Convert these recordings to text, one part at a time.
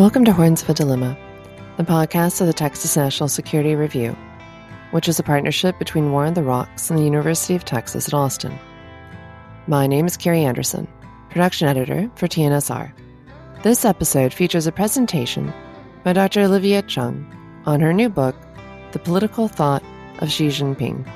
Welcome to Horns of a Dilemma, the podcast of the Texas National Security Review, which is a partnership between War on the Rocks and the University of Texas at Austin. My name is Carrie Anderson, production editor for TNSR. This episode features a presentation by Dr. Olivia Cheung on her new book, The Political Thought of Xi Jinping.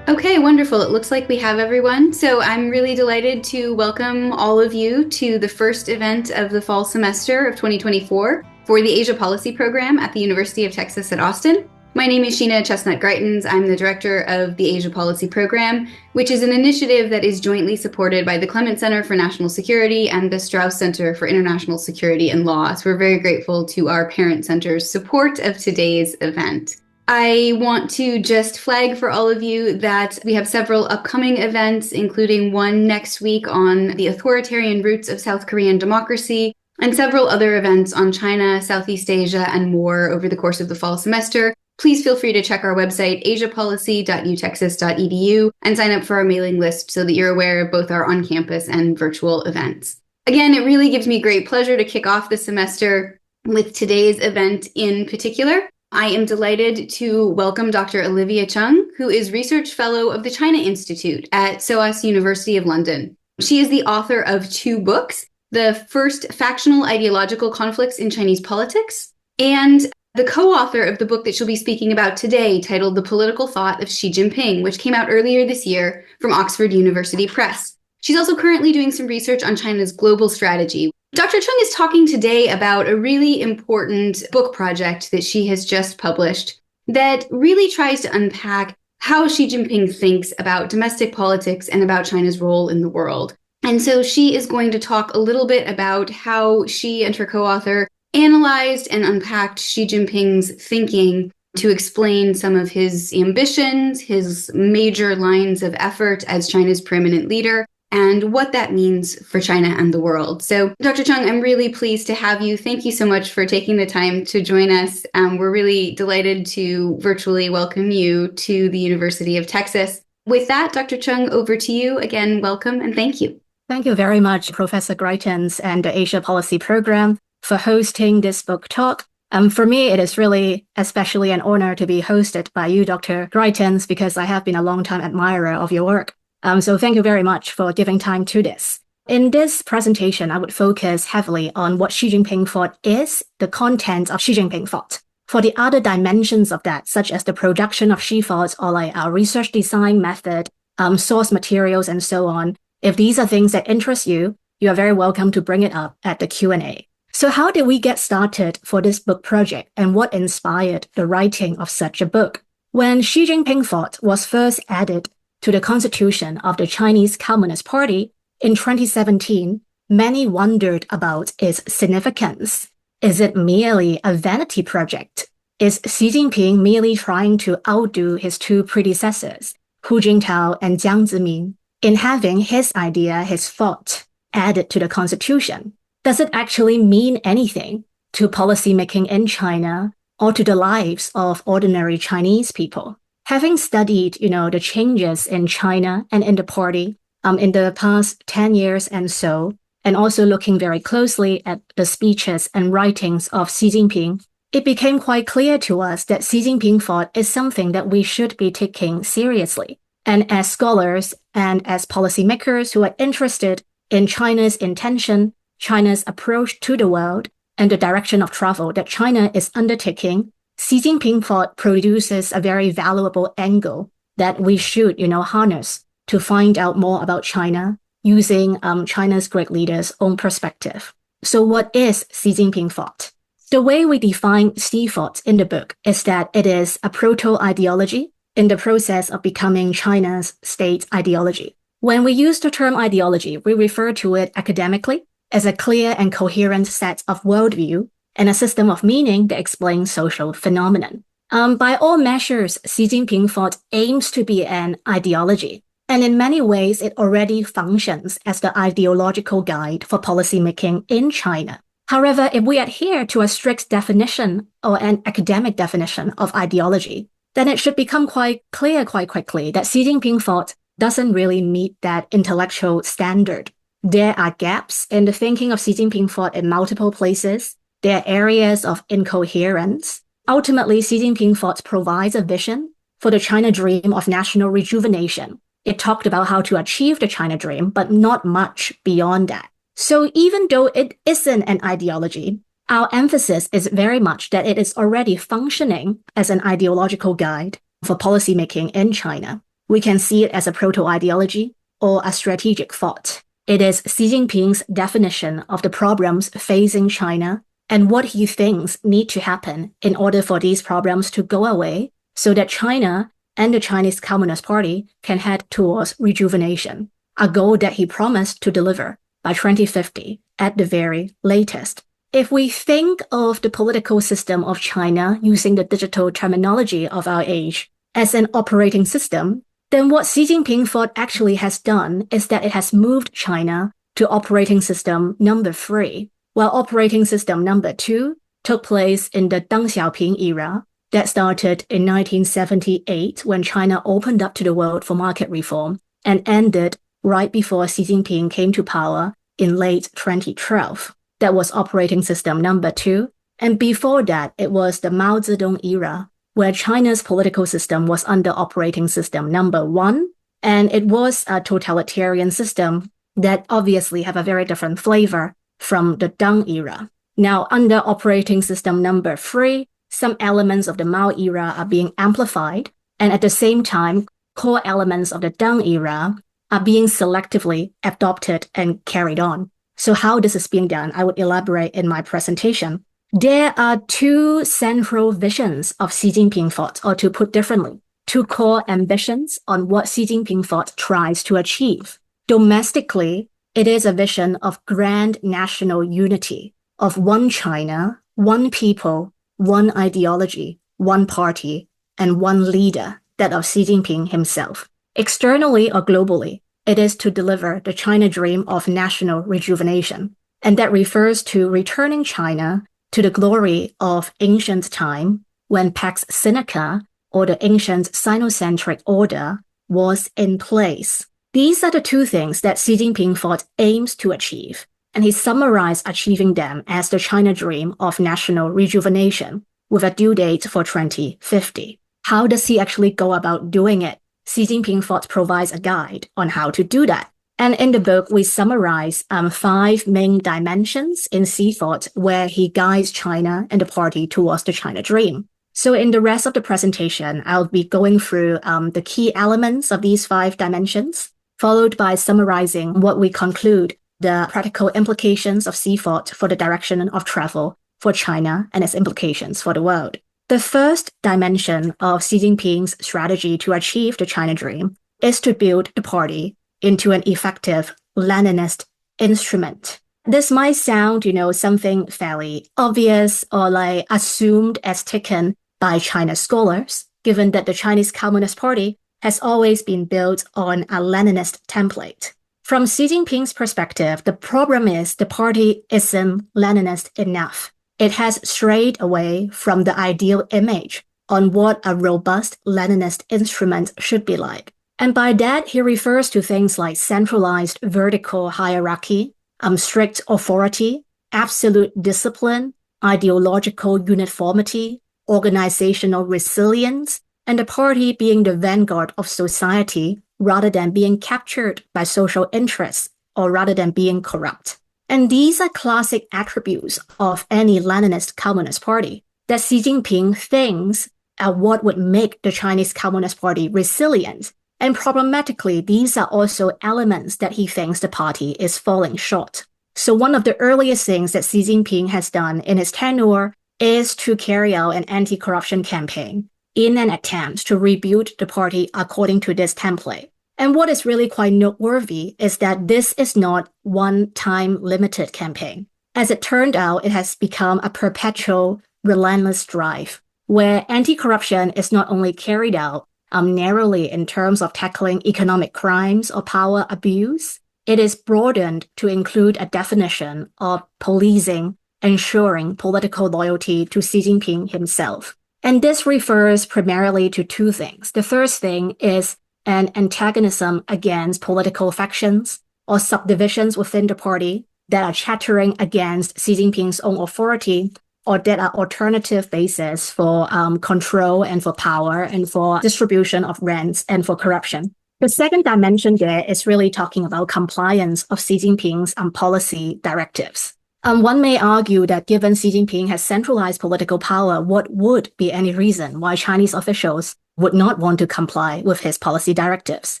Okay, wonderful. It looks like we have everyone. So I'm really delighted to welcome all of you to the first event of the fall semester of 2024 for the Asia Policy Program at the University of Texas at Austin. My name is Sheena Chestnut-Greitens. I'm the director of the Asia Policy Program, which is an initiative that is jointly supported by the Clement Center for National Security and the Strauss Center for International Security and Law. So we're very grateful to our parent center's support of today's event. I want to just flag for all of you that we have several upcoming events, including one next week on the authoritarian roots of South Korean democracy, and several other events on China, Southeast Asia, and more over the course of the fall semester. Please feel free to check our website, asiapolicy.utexas.edu, and sign up for our mailing list so that you're aware of both our on-campus and virtual events. Again, it really gives me great pleasure to kick off the semester with today's event in particular. I am delighted to welcome Dr. Olivia Cheung, who is Research Fellow of the China Institute at SOAS University of London. She is the author of two books, the first, Factional Ideological Conflicts in Chinese Politics, and the co-author of the book that she'll be speaking about today, titled The Political Thought of Xi Jinping, which came out earlier this year from Oxford University Press. She's also currently doing some research on China's global strategy. Dr. Cheung is talking today about a really important book project that she has just published that really tries to unpack how Xi Jinping thinks about domestic politics and about China's role in the world. And so she is going to talk a little bit about how she and her co-author analyzed and unpacked Xi Jinping's thinking to explain some of his ambitions, his major lines of effort as China's preeminent leader, and what that means for China and the world. So, Dr. Cheung, I'm really pleased to have you. Thank you so much for taking the time to join us. We're really delighted to virtually welcome you to the University of Texas. With that, Dr. Cheung, over to you. Again, welcome and thank you. Thank you very much, Professor Greitens and the Asia Policy Program for hosting this book talk. For me, it is really especially an honor to be hosted by you, Dr. Greitens, because I have been a long-time admirer of your work. So thank you very much for giving time to this. In this presentation, I would focus heavily on what Xi Jinping thought is the content of Xi Jinping thought. For the other dimensions of that, such as the production of Xi thoughts or like our research design method, source materials, and so on, if these are things that interest you, you are very welcome to bring it up at the Q&A. So how did we get started for this book project and what inspired the writing of such a book? When Xi Jinping thought was first added to the Constitution of the Chinese Communist Party in 2017, many wondered about its significance. Is it merely a vanity project? Is Xi Jinping merely trying to outdo his two predecessors, Hu Jintao and Jiang Zemin, in having his idea, his thought, added to the Constitution? Does it actually mean anything to policymaking in China or to the lives of ordinary Chinese people? Having studied, the changes in China and in the party in the past 10 years and so, and also looking very closely at the speeches and writings of Xi Jinping, it became quite clear to us that Xi Jinping thought is something that we should be taking seriously. And as scholars and as policymakers who are interested in China's intention, China's approach to the world, and the direction of travel that China is undertaking, Xi Jinping thought produces a very valuable angle that we should, harness to find out more about China using China's great leaders' own perspective. So what is Xi Jinping thought? The way we define Xi thought in the book is that it is a proto-ideology in the process of becoming China's state ideology. When we use the term ideology, we refer to it academically as a clear and coherent set of worldview and a system of meaning that explains social phenomenon. By all measures, Xi Jinping thought aims to be an ideology, and in many ways it already functions as the ideological guide for policymaking in China. However, if we adhere to a strict definition or an academic definition of ideology, then it should become quite clear quite quickly that Xi Jinping thought doesn't really meet that intellectual standard. There are gaps in the thinking of Xi Jinping thought in multiple places. There are areas of incoherence. Ultimately, Xi Jinping thought provides a vision for the China dream of national rejuvenation. It talked about how to achieve the China dream, but not much beyond that. So even though it isn't an ideology, our emphasis is very much that it is already functioning as an ideological guide for policymaking in China. We can see it as a proto-ideology or a strategic thought. It is Xi Jinping's definition of the problems facing China and what he thinks need to happen in order for these problems to go away so that China and the Chinese Communist Party can head towards rejuvenation, a goal that he promised to deliver by 2050 at the very latest. If we think of the political system of China using the digital terminology of our age as an operating system, then what Xi Jinping thought actually has done is that it has moved China to operating system number 3, while operating system number 2 took place in the Deng Xiaoping era that started in 1978 when China opened up to the world for market reform and ended right before Xi Jinping came to power in late 2012. That was operating system number 2. And before that, it was the Mao Zedong era, where China's political system was under operating system number 1. And it was a totalitarian system that obviously have a very different flavor from the Deng era. Now, under operating system number 3, some elements of the Mao era are being amplified. And at the same time, core elements of the Deng era are being selectively adopted and carried on. So how this is being done, I would elaborate in my presentation. There are 2 central visions of Xi Jinping thought, or to put differently, 2 core ambitions on what Xi Jinping thought tries to achieve. Domestically, it is a vision of grand national unity, of one China, one people, one ideology, one party, and one leader, that of Xi Jinping himself. Externally or globally, it is to deliver the China dream of national rejuvenation, and that refers to returning China to the glory of ancient time when Pax Sinica, or the ancient Sinocentric order, was in place. These are the 2 things that Xi Jinping thought aims to achieve, and he summarized achieving them as the China dream of national rejuvenation, with a due date for 2050. How does he actually go about doing it? Xi Jinping thought provides a guide on how to do that. And in the book, we summarize 5 main dimensions in Xi thought where he guides China and the party towards the China dream. So in the rest of the presentation, I'll be going through the key elements of these 5 dimensions, followed by summarizing what we conclude the practical implications of Xi thought for the direction of travel for China and its implications for the world. The first dimension of Xi Jinping's strategy to achieve the China dream is to build the party into an effective Leninist instrument. This might sound, something fairly obvious or like assumed as taken by China scholars, given that the Chinese Communist Party has always been built on a Leninist template. From Xi Jinping's perspective, the problem is the party isn't Leninist enough. It has strayed away from the ideal image on what a robust Leninist instrument should be like. And by that, he refers to things like centralized vertical hierarchy, strict authority, absolute discipline, ideological uniformity, organizational resilience, and the party being the vanguard of society rather than being captured by social interests or rather than being corrupt. And these are classic attributes of any Leninist Communist Party that Xi Jinping thinks are what would make the Chinese Communist Party resilient. And problematically, these are also elements that he thinks the party is falling short. So one of the earliest things that Xi Jinping has done in his tenure is to carry out an anti-corruption campaign in an attempt to rebuild the party according to this template. And what is really quite noteworthy is that this is not one-time limited campaign. As it turned out, it has become a perpetual, relentless drive, where anti-corruption is not only carried out narrowly in terms of tackling economic crimes or power abuse, it is broadened to include a definition of policing, ensuring political loyalty to Xi Jinping himself. And this refers primarily to 2 things. The first thing is an antagonism against political factions or subdivisions within the party that are chattering against Xi Jinping's own authority, or that are alternative bases for control and for power and for distribution of rents and for corruption. The second dimension there is really talking about compliance of Xi Jinping's policy directives. One may argue that given Xi Jinping has centralized political power, what would be any reason why Chinese officials would not want to comply with his policy directives?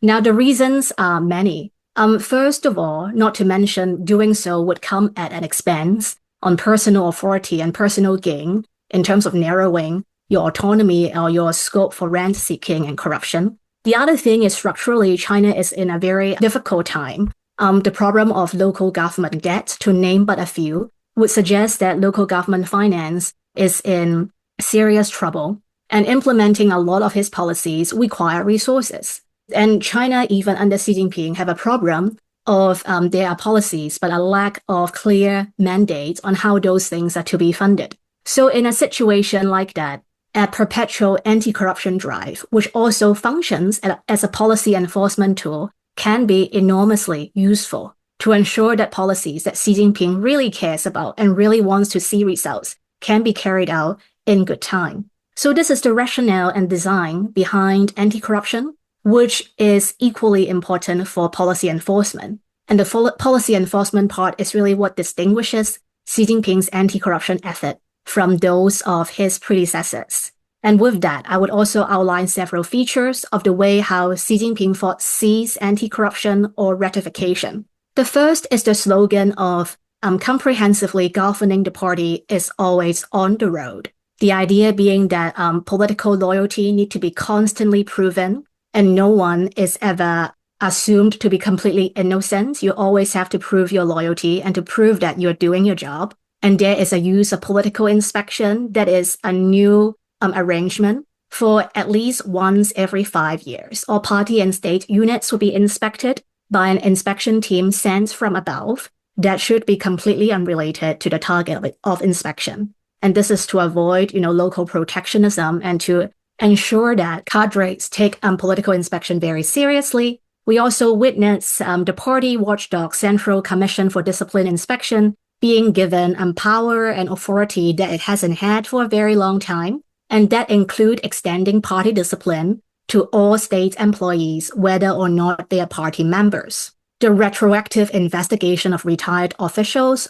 Now, the reasons are many. First of all, not to mention doing so would come at an expense on personal authority and personal gain in terms of narrowing your autonomy or your scope for rent seeking and corruption. The other thing is structurally, China is in a very difficult time. The problem of local government debt, to name but a few, would suggest that local government finance is in serious trouble, and implementing a lot of his policies require resources. And China, even under Xi Jinping, have a problem of there are policies, but a lack of clear mandates on how those things are to be funded. So in a situation like that, a perpetual anti-corruption drive, which also functions as a policy enforcement tool, can be enormously useful to ensure that policies that Xi Jinping really cares about and really wants to see results can be carried out in good time. So this is the rationale and design behind anti-corruption, which is equally important for policy enforcement. And the policy enforcement part is really what distinguishes Xi Jinping's anti-corruption effort from those of his predecessors. And with that, I would also outline several features of the way how Xi Jinping foresees anti-corruption or ratification. The first is the slogan of comprehensively governing the party is always on the road. The idea being that political loyalty need to be constantly proven, and no one is ever assumed to be completely innocent. You always have to prove your loyalty and to prove that you're doing your job. And there is a use of political inspection that is a new arrangement for at least once every 5 years. All party and state units will be inspected by an inspection team sent from above that should be completely unrelated to the target of inspection. And this is to avoid, local protectionism and to ensure that cadres take political inspection very seriously. We also witness the party watchdog Central Commission for Discipline Inspection being given power and authority that it hasn't had for a very long time, and that include extending party discipline to all state employees, whether or not they are party members. The retroactive investigation of retired officials,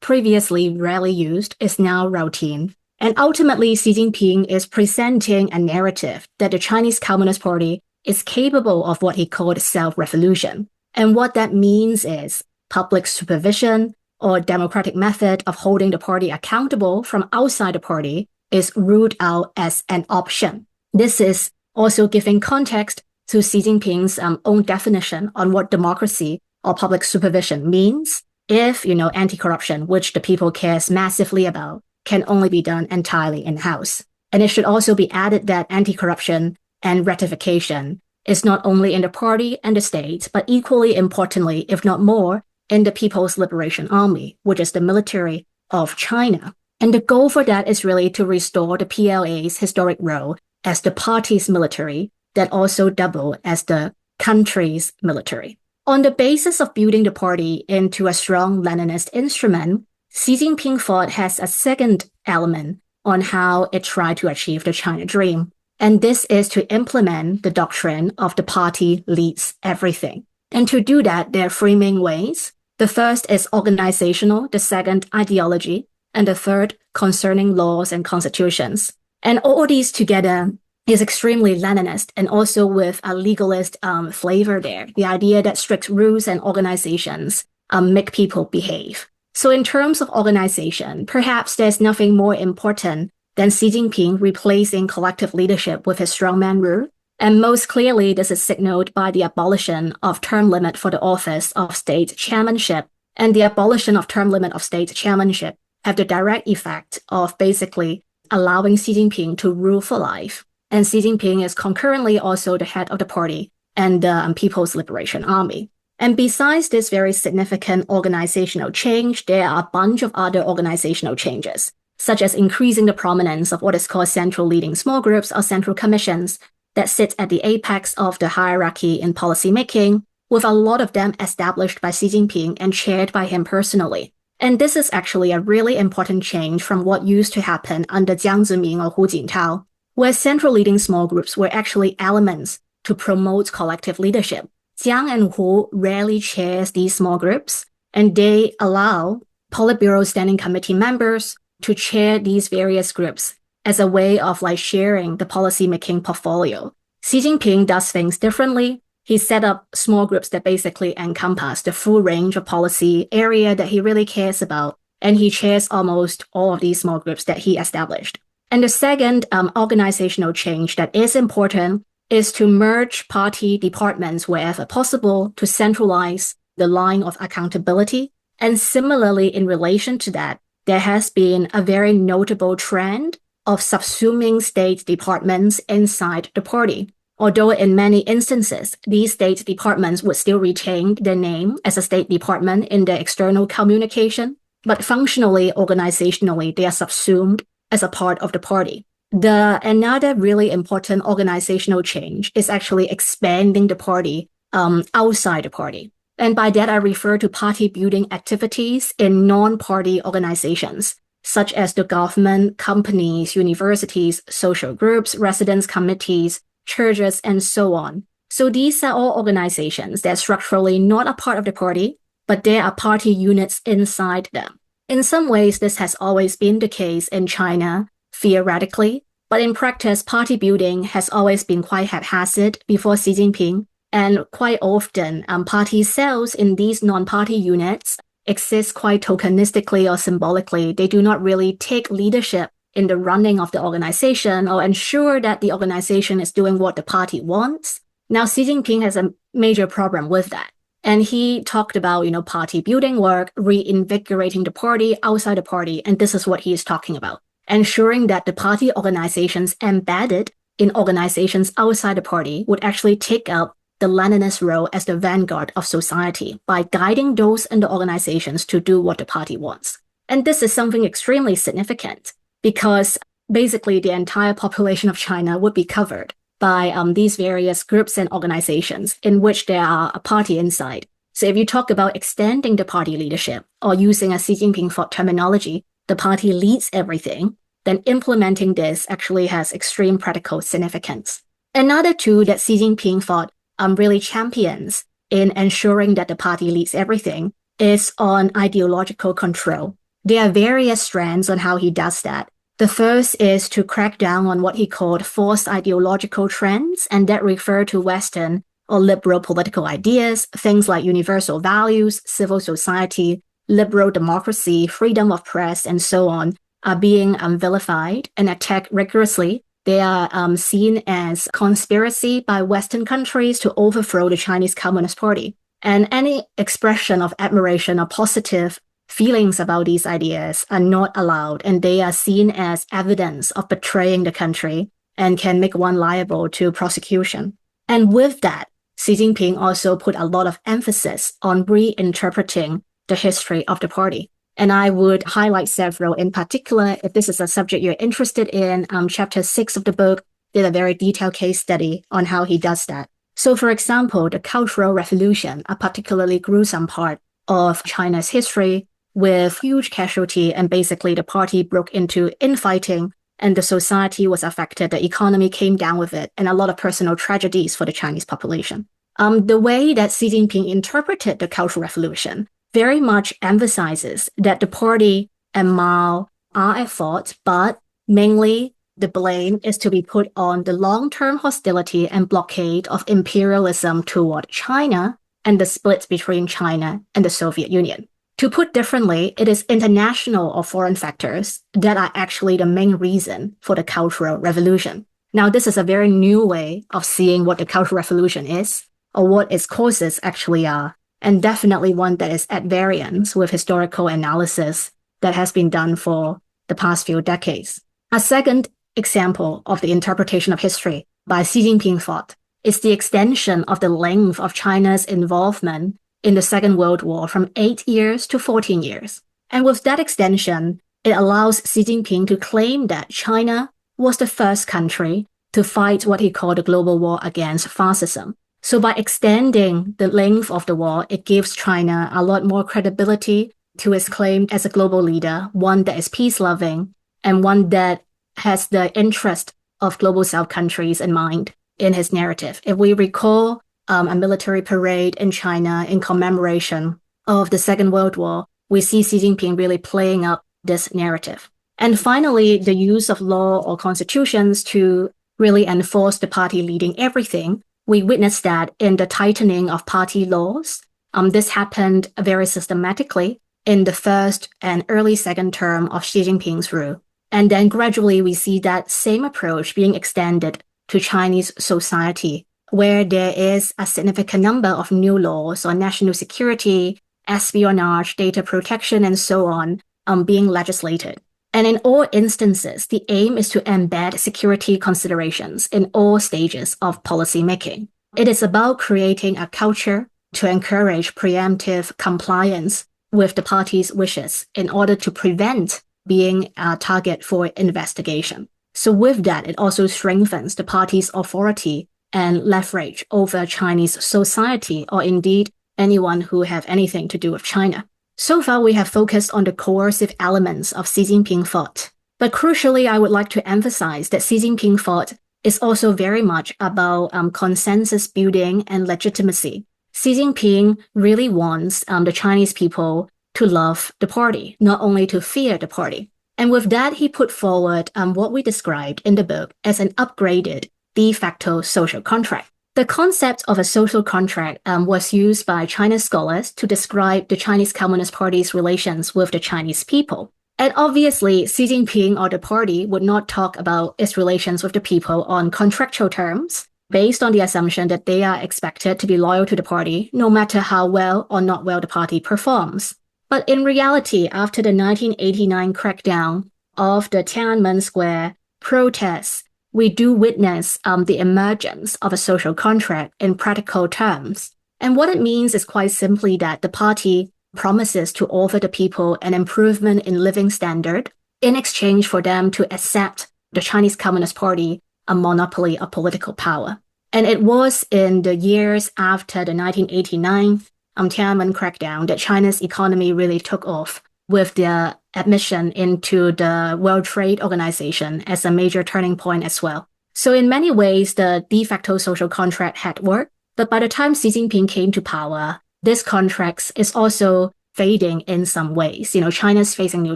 previously rarely used, is now routine. And ultimately, Xi Jinping is presenting a narrative that the Chinese Communist Party is capable of what he called self-revolution. And what that means is public supervision or democratic method of holding the party accountable from outside the party is ruled out as an option. This is also giving context to Xi Jinping's own definition on what democracy or public supervision means if, anti-corruption, which the people cares massively about, can only be done entirely in-house. And it should also be added that anti-corruption and ratification is not only in the party and the state, but equally importantly, if not more, in the People's Liberation Army, which is the military of China. And the goal for that is really to restore the PLA's historic role as the party's military that also double as the country's military. On the basis of building the party into a strong Leninist instrument, Xi Jinping thought has a second element on how it tried to achieve the China dream. And this is to implement the doctrine of the party leads everything. And to do that, there are three main ways. The first is organizational, the second ideology, and the third concerning laws and constitutions. And all these together is extremely Leninist and also with a legalist flavor there. The idea that strict rules and organizations make people behave. So in terms of organization, perhaps there's nothing more important than Xi Jinping replacing collective leadership with his strongman rule. And most clearly, this is signaled by the abolition of term limit for the office of state chairmanship. And the abolition of term limit of state chairmanship have the direct effect of basically allowing Xi Jinping to rule for life. And Xi Jinping is concurrently also the head of the party and the People's Liberation Army. And besides this very significant organizational change, there are a bunch of other organizational changes, such as increasing the prominence of what is called central leading small groups or central commissions that sit at the apex of the hierarchy in policymaking, with a lot of them established by Xi Jinping and chaired by him personally. And this is actually a really important change from what used to happen under Jiang Zemin or Hu Jintao, where central leading small groups were actually elements to promote collective leadership. Jiang and Hu rarely chairs these small groups, and they allow Politburo Standing Committee members to chair these various groups as a way of sharing the policy-making portfolio. Xi Jinping does things differently. He set up small groups that basically encompass the full range of policy area that he really cares about, and he chairs almost all of these small groups that he established. And the second organizational change that is important is to merge party departments wherever possible to centralize the line of accountability. And similarly, in relation to that, there has been a very notable trend of subsuming state departments inside the party. Although in many instances, these state departments would still retain their name as a state department in their external communication, but functionally, organizationally, they are subsumed as a part of the party. Another really important organizational change is actually expanding the party outside the party. And by that, I refer to party building activities in non-party organizations, such as the government, companies, universities, social groups, residents' committees, churches, and so on. So these are all organizations that are structurally not a part of the party, but there are party units inside them. In some ways, this has always been the case in China, theoretically, but in practice, party building has always been quite haphazard before Xi Jinping, and quite often, party cells in these non-party units exist quite tokenistically or symbolically. They do not really take leadership in the running of the organization or ensure that the organization is doing what the party wants. Now, Xi Jinping has a major problem with that. And he talked about, party building work, reinvigorating the party outside the party. And this is what he is talking about. Ensuring that the party organizations embedded in organizations outside the party would actually take up the Leninist role as the vanguard of society by guiding those in the organizations to do what the party wants. And this is something extremely significant, because basically the entire population of China would be covered by these various groups and organizations in which there are a party inside. So if you talk about extending the party leadership, or using a Xi Jinping thought terminology, the party leads everything, then implementing this actually has extreme practical significance. Another tool that Xi Jinping thought really champions in ensuring that the party leads everything is on ideological control. There are various strands on how he does that. The first is to crack down on what he called false ideological trends, and that refer to Western or liberal political ideas, things like universal values, civil society, liberal democracy, freedom of press, and so on, are being vilified and attacked rigorously. They are seen as conspiracy by Western countries to overthrow the Chinese Communist Party. And any expression of admiration or positive feelings about these ideas are not allowed, and they are seen as evidence of betraying the country and can make one liable to prosecution. And with that, Xi Jinping also put a lot of emphasis on reinterpreting the history of the party. And I would highlight several in particular. If this is a subject you're interested in, chapter 6 of the book did a very detailed case study on how he does that. So for example, the Cultural Revolution, a particularly gruesome part of China's history, with huge casualty, and basically the party broke into infighting and the society was affected, the economy came down with it, and a lot of personal tragedies for the Chinese population. The way that Xi Jinping interpreted the Cultural Revolution very much emphasizes that the party and Mao are at fault, but mainly the blame is to be put on the long-term hostility and blockade of imperialism toward China and the split between China and the Soviet Union. To put differently, it is international or foreign factors that are actually the main reason for the Cultural Revolution. Now, this is a very new way of seeing what the Cultural Revolution is, or what its causes actually are, and definitely one that is at variance with historical analysis that has been done for the past few decades. A second example of the interpretation of history by Xi Jinping thought is the extension of the length of China's involvement in the Second World War from 8 years to 14 years. And with that extension, it allows Xi Jinping to claim that China was the first country to fight what he called the global war against fascism. So by extending the length of the wall, it gives China a lot more credibility to its claim as a global leader, one that is peace-loving and one that has the interest of global South countries in mind in his narrative. If we recall a military parade in China in commemoration of the Second World War, we see Xi Jinping really playing up this narrative. And finally, the use of law or constitutions to really enforce the party leading everything. We witnessed that in the tightening of party laws. This happened very systematically in the first and early second term of Xi Jinping's rule. And then gradually we see that same approach being extended to Chinese society, where there is a significant number of new laws on national security, espionage, data protection, and so on being legislated. And in all instances, the aim is to embed security considerations in all stages of policymaking. It is about creating a culture to encourage preemptive compliance with the party's wishes in order to prevent being a target for investigation. So with that, it also strengthens the party's authority and leverage over Chinese society, or indeed anyone who have anything to do with China. So far, we have focused on the coercive elements of Xi Jinping thought. But crucially, I would like to emphasize that Xi Jinping thought is also very much about consensus building and legitimacy. Xi Jinping really wants the Chinese people to love the party, not only to fear the party. And with that, he put forward what we described in the book as an upgraded de facto social contract. The concept of a social contract was used by China's scholars to describe the Chinese Communist Party's relations with the Chinese people. And obviously, Xi Jinping or the party would not talk about its relations with the people on contractual terms, based on the assumption that they are expected to be loyal to the party, no matter how well or not well the party performs. But in reality, after the 1989 crackdown of the Tiananmen Square protests, we do witness the emergence of a social contract in practical terms. And what it means is quite simply that the party promises to offer the people an improvement in living standard in exchange for them to accept the Chinese Communist Party a monopoly of political power. And it was in the years after the 1989 Tiananmen crackdown that China's economy really took off, with their admission into the World Trade Organization as a major turning point as well. So in many ways, the de facto social contract had worked, but by the time Xi Jinping came to power, this contract is also fading in some ways. China's facing new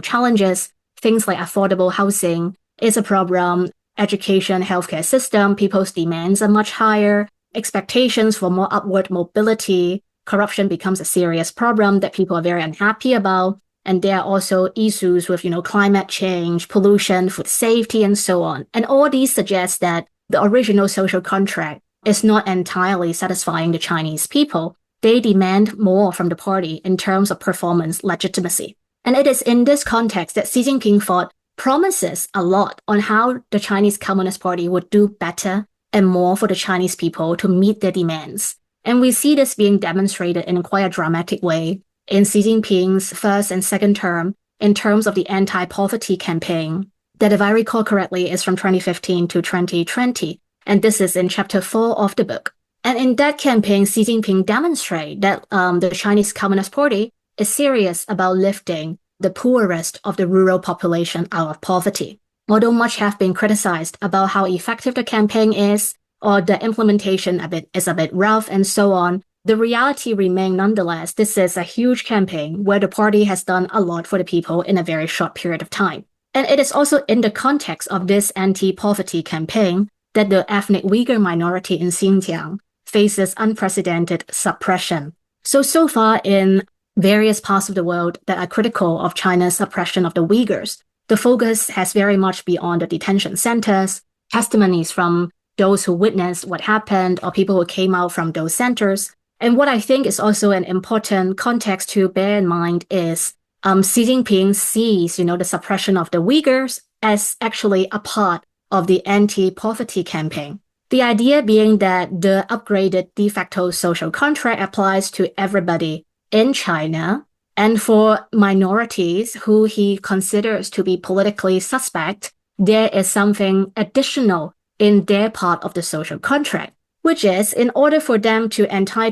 challenges, things like affordable housing is a problem, education, healthcare system, people's demands are much higher, expectations for more upward mobility, corruption becomes a serious problem that people are very unhappy about. And there are also issues with, climate change, pollution, food safety, and so on. And all these suggest that the original social contract is not entirely satisfying the Chinese people. They demand more from the party in terms of performance legitimacy. And it is in this context that Xi Jinping thought promises a lot on how the Chinese Communist Party would do better and more for the Chinese people to meet their demands. And we see this being demonstrated in quite a dramatic way in Xi Jinping's first and second term in terms of the anti-poverty campaign that, if I recall correctly, is from 2015 to 2020. And this is in chapter 4 of the book. And in that campaign, Xi Jinping demonstrated that the Chinese Communist Party is serious about lifting the poorest of the rural population out of poverty. Although much have been criticized about how effective the campaign is, or the implementation is a bit rough and so on, the reality remains nonetheless. This is a huge campaign where the party has done a lot for the people in a very short period of time. And it is also in the context of this anti-poverty campaign that the ethnic Uyghur minority in Xinjiang faces unprecedented suppression. So far in various parts of the world that are critical of China's suppression of the Uyghurs, the focus has very much been on the detention centers, testimonies from those who witnessed what happened or people who came out from those centers. And what I think is also an important context to bear in mind is Xi Jinping sees, the suppression of the Uyghurs as actually a part of the anti-poverty campaign. The idea being that the upgraded de facto social contract applies to everybody in China, and for minorities who he considers to be politically suspect, there is something additional in their part of the social contract. which is in order for them to enjoy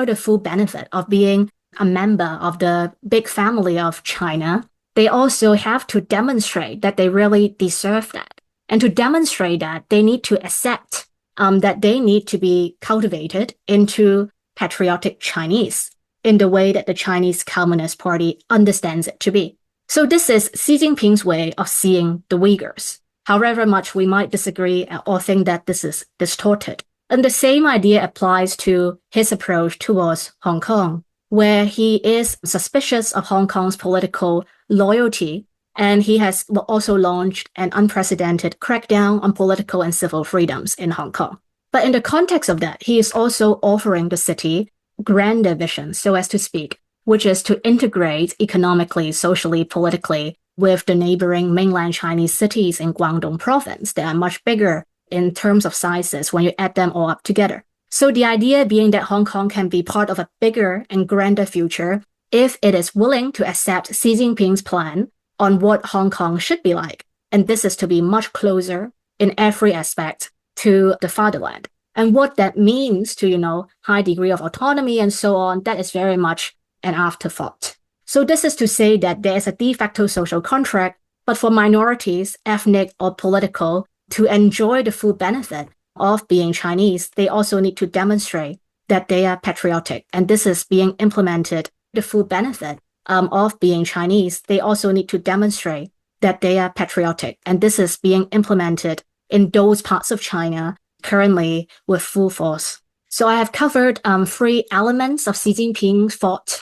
the full benefit of being a member of the big family of China, they also have to demonstrate that they really deserve that. And to demonstrate that, they need to accept that they need to be cultivated into patriotic Chinese in the way that the Chinese Communist Party understands it to be. So this is Xi Jinping's way of seeing the Uyghurs. However much we might disagree or think that this is distorted. And the same idea applies to his approach towards Hong Kong, where he is suspicious of Hong Kong's political loyalty, and he has also launched an unprecedented crackdown on political and civil freedoms in Hong Kong. But in the context of that, he is also offering the city grander vision, so as to speak, which is to integrate economically, socially, politically with the neighboring mainland Chinese cities in Guangdong province that are much bigger in terms of sizes when you add them all up together. So the idea being that Hong Kong can be part of a bigger and grander future if it is willing to accept Xi Jinping's plan on what Hong Kong should be like. And this is to be much closer in every aspect to the fatherland. And what that means to, high degree of autonomy and so on, that is very much an afterthought. So this is to say that there is a de facto social contract, but for minorities, ethnic or political, to enjoy the full benefit of being Chinese, they also need to demonstrate that they are patriotic. And this is being implemented, the full benefit of being Chinese, they also need to demonstrate that they are patriotic. And this is being implemented in those parts of China currently with full force. So I have covered 3 elements of Xi Jinping's thought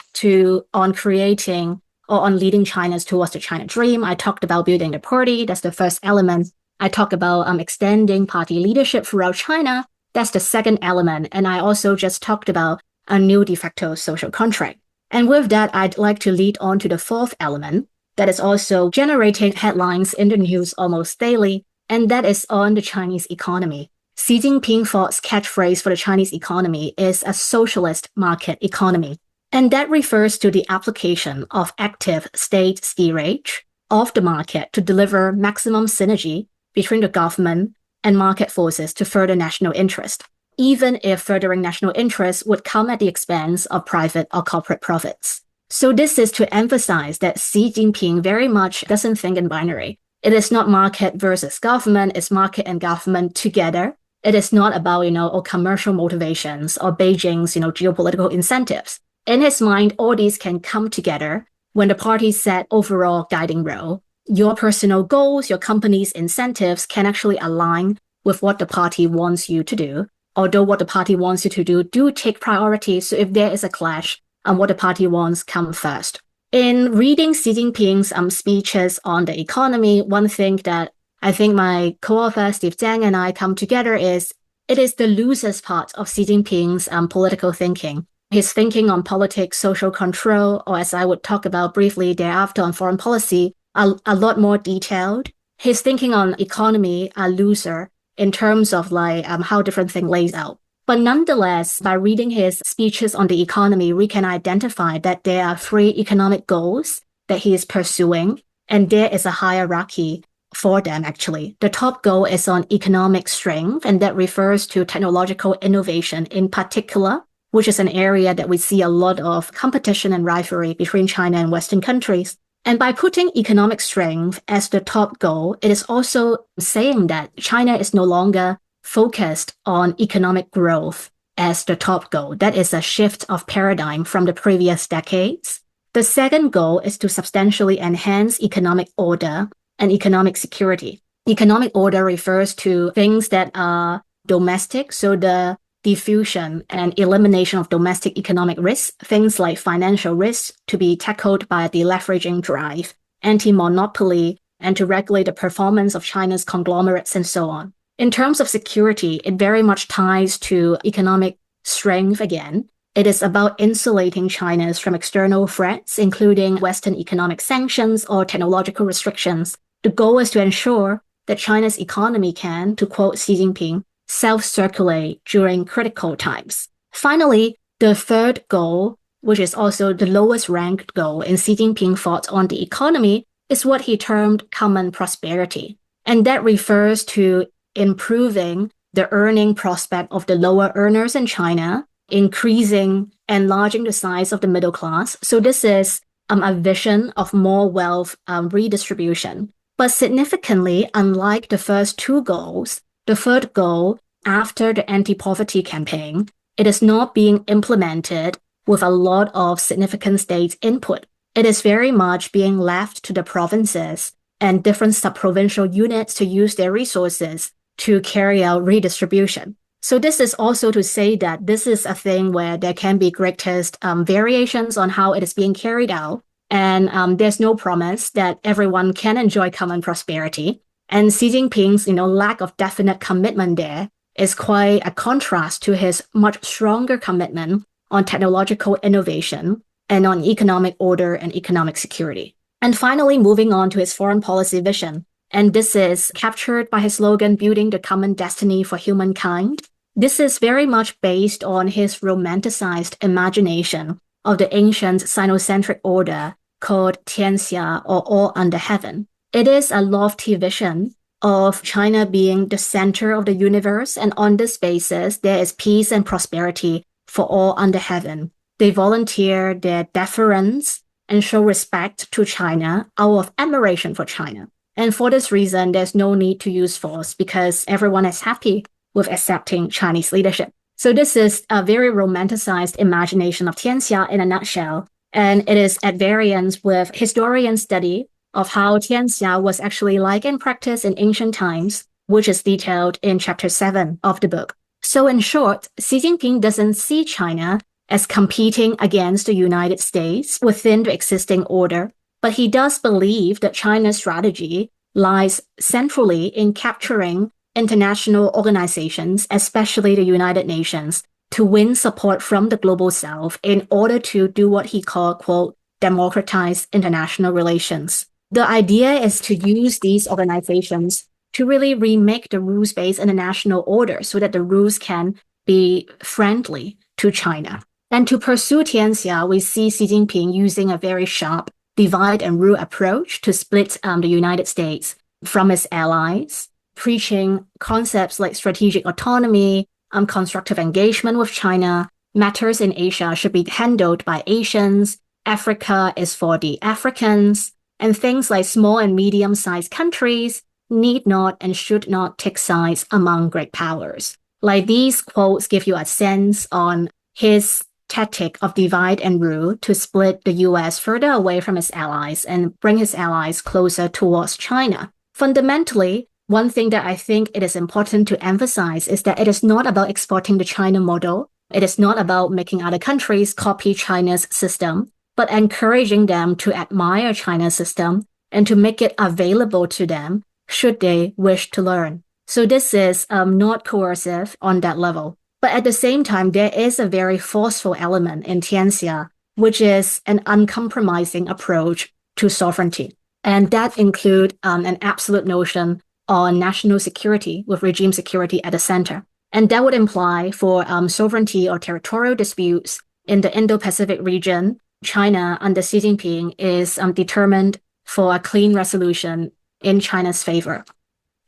on creating or on leading China towards the China dream. I talked about building the party. That's the first element. I talked about extending party leadership throughout China. That's the second element. And I also just talked about a new de facto social contract. And with that, I'd like to lead on to the fourth element that is also generating headlines in the news almost daily, and that is on the Chinese economy. Xi Jinping thought's catchphrase for the Chinese economy is a socialist market economy. And that refers to the application of active state steerage of the market to deliver maximum synergy between the government and market forces to further national interest, even if furthering national interest would come at the expense of private or corporate profits. So this is to emphasize that Xi Jinping very much doesn't think in binary. It is not market versus government, it's market and government together. It is not about, or commercial motivations or Beijing's, geopolitical incentives. In his mind, all these can come together when the party set overall guiding role. Your personal goals, your company's incentives can actually align with what the party wants you to do, although what the party wants you to do take priority. So if there is a clash, what the party wants come first. In reading Xi Jinping's speeches on the economy, one thing that I think my co-author Steve Tsang and I come together is it is the loosest part of Xi Jinping's political thinking. His thinking on politics, social control, or as I would talk about briefly thereafter on foreign policy, are a lot more detailed. His thinking on economy are looser in terms of how different things lays out. But nonetheless, by reading his speeches on the economy, we can identify that there are 3 economic goals that he is pursuing, and there is a hierarchy for them, actually. The top goal is on economic strength, and that refers to technological innovation in particular, which is an area that we see a lot of competition and rivalry between China and Western countries. And by putting economic strength as the top goal, it is also saying that China is no longer focused on economic growth as the top goal. That is a shift of paradigm from the previous decades. The second goal is to substantially enhance economic order and economic security. Economic order refers to things that are domestic, so the diffusion and elimination of domestic economic risks, things like financial risks to be tackled by the leveraging drive, anti-monopoly, and to regulate the performance of China's conglomerates and so on. In terms of security, it very much ties to economic strength again. It is about insulating China from external threats, including Western economic sanctions or technological restrictions. The goal is to ensure that China's economy can, to quote Xi Jinping, self-circulate during critical times. Finally, the third goal, which is also the lowest ranked goal in Xi Jinping's thought on the economy, is what he termed common prosperity. And that refers to improving the earning prospect of the lower earners in China, enlarging the size of the middle class. So this is a vision of more wealth redistribution. But significantly, unlike the first two goals, the third goal, after the anti-poverty campaign, it is not being implemented with a lot of significant state input. It is very much being left to the provinces and different sub-provincial units to use their resources to carry out redistribution. So this is also to say that this is a thing where there can be greatest variations on how it is being carried out. And there's no promise that everyone can enjoy common prosperity. And Xi Jinping's, lack of definite commitment there is quite a contrast to his much stronger commitment on technological innovation and on economic order and economic security. And finally, moving on to his foreign policy vision. And this is captured by his slogan, building the common destiny for humankind. This is very much based on his romanticized imagination of the ancient Sinocentric order called Tianxia, or all under heaven. It is a lofty vision of China being the center of the universe, and on this basis, there is peace and prosperity for all under heaven. They volunteer their deference and show respect to China out of admiration for China. And for this reason, there's no need to use force because everyone is happy with accepting Chinese leadership. So this is a very romanticized imagination of Tianxia in a nutshell. And it is at variance with historian study of how Tianxia was actually like in practice in ancient times, which is detailed in chapter 7 of the book. So in short, Xi Jinping doesn't see China as competing against the United States within the existing order, but he does believe that China's strategy lies centrally in capturing international organizations, especially the United Nations, to win support from the global south in order to do what he called, quote, democratize international relations. The idea is to use these organizations to really remake the rules-based international order so that the rules can be friendly to China. And to pursue Tianxia, we see Xi Jinping using a very sharp divide and rule approach to split the United States from its allies, preaching concepts like strategic autonomy, constructive engagement with China. Matters in Asia should be handled by Asians. Africa is for the Africans. And things like small and medium-sized countries need not and should not take sides among great powers. Like these quotes give you a sense on his tactic of divide and rule to split the US further away from its allies and bring his allies closer towards China. Fundamentally, one thing that I think it is important to emphasize is that it is not about exporting the China model. It is not about making other countries copy China's system, but encouraging them to admire China's system and to make it available to them should they wish to learn. So this is not coercive on that level. But at the same time, there is a very forceful element in Tianxia, which is an uncompromising approach to sovereignty. And that includes an absolute notion on national security with regime security at the center. And that would imply for sovereignty or territorial disputes in the Indo-Pacific region, China under Xi Jinping is determined for a clean resolution in China's favor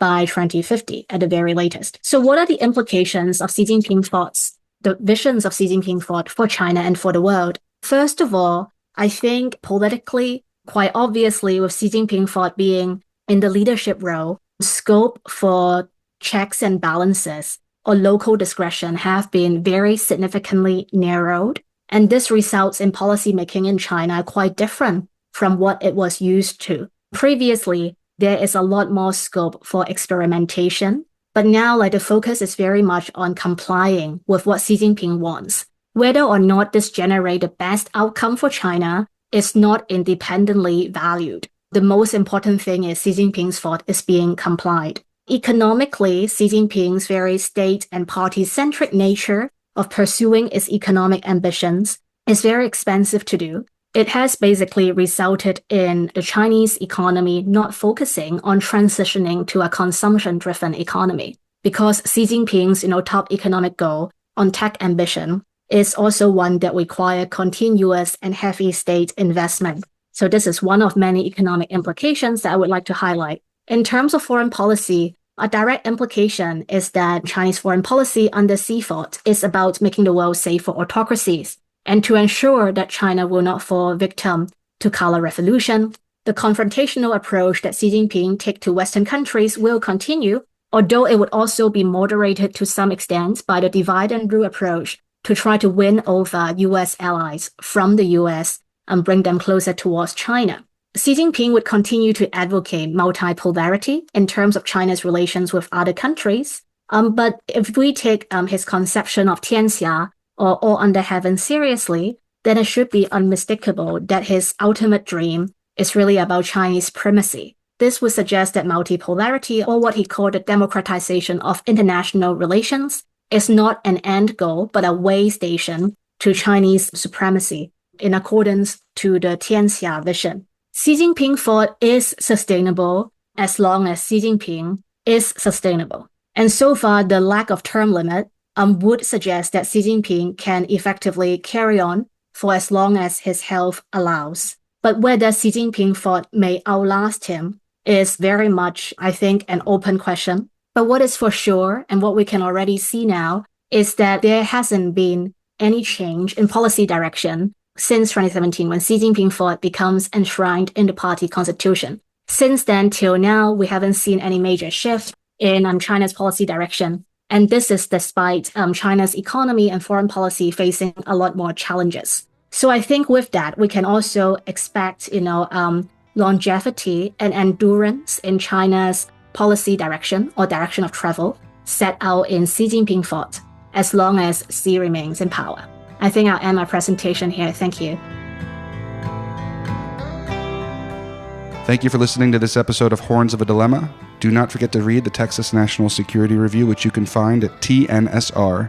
by 2050 at the very latest. So what are the implications of Xi Jinping thoughts, the visions of Xi Jinping thought for China and for the world? First of all, I think politically, quite obviously with Xi Jinping thought being in the leadership role, scope for checks and balances or local discretion have been very significantly narrowed. And this results in policymaking in China quite different from what it was used to. Previously, there is a lot more scope for experimentation, but now the focus is very much on complying with what Xi Jinping wants. Whether or not this generates the best outcome for China is not independently valued. The most important thing is Xi Jinping's thought is being complied. Economically, Xi Jinping's very state and party-centric nature of pursuing its economic ambitions is very expensive to do. It has basically resulted in the Chinese economy not focusing on transitioning to a consumption-driven economy, because Xi Jinping's top economic goal on tech ambition is also one that requires continuous and heavy state investment. So this is one of many economic implications that I would like to highlight. In terms of foreign policy, A direct implication is that Chinese foreign policy under Xi is about making the world safe for autocracies. And to ensure that China will not fall victim to color revolution, the confrontational approach that Xi Jinping takes to Western countries will continue, although it would also be moderated to some extent by the divide and rule approach to try to win over US allies from the US and bring them closer towards China. Xi Jinping would continue to advocate multipolarity in terms of China's relations with other countries. But if we take his conception of Tianxia or all under heaven seriously, then it should be unmistakable that his ultimate dream is really about Chinese primacy. This would suggest that multipolarity, or what he called the democratization of international relations, is not an end goal, but a way station to Chinese supremacy in accordance to the Tianxia vision. Xi Jinping thought is sustainable as long as Xi Jinping is sustainable. And so far, the lack of term limit would suggest that Xi Jinping can effectively carry on for as long as his health allows. But whether Xi Jinping thought may outlast him is very much, I think, an open question. But what is for sure, and what we can already see now, is that there hasn't been any change in policy direction since 2017, when Xi Jinping thought becomes enshrined in the party constitution. Since then till now, we haven't seen any major shift in China's policy direction. And this is despite China's economy and foreign policy facing a lot more challenges. So I think with that, we can also expect, longevity and endurance in China's policy direction or direction of travel set out in Xi Jinping thought, as long as Xi remains in power. I think I'll end my presentation here. Thank you. Thank you for listening to this episode of Horns of a Dilemma. Do not forget to read the Texas National Security Review, which you can find at tnsr.org.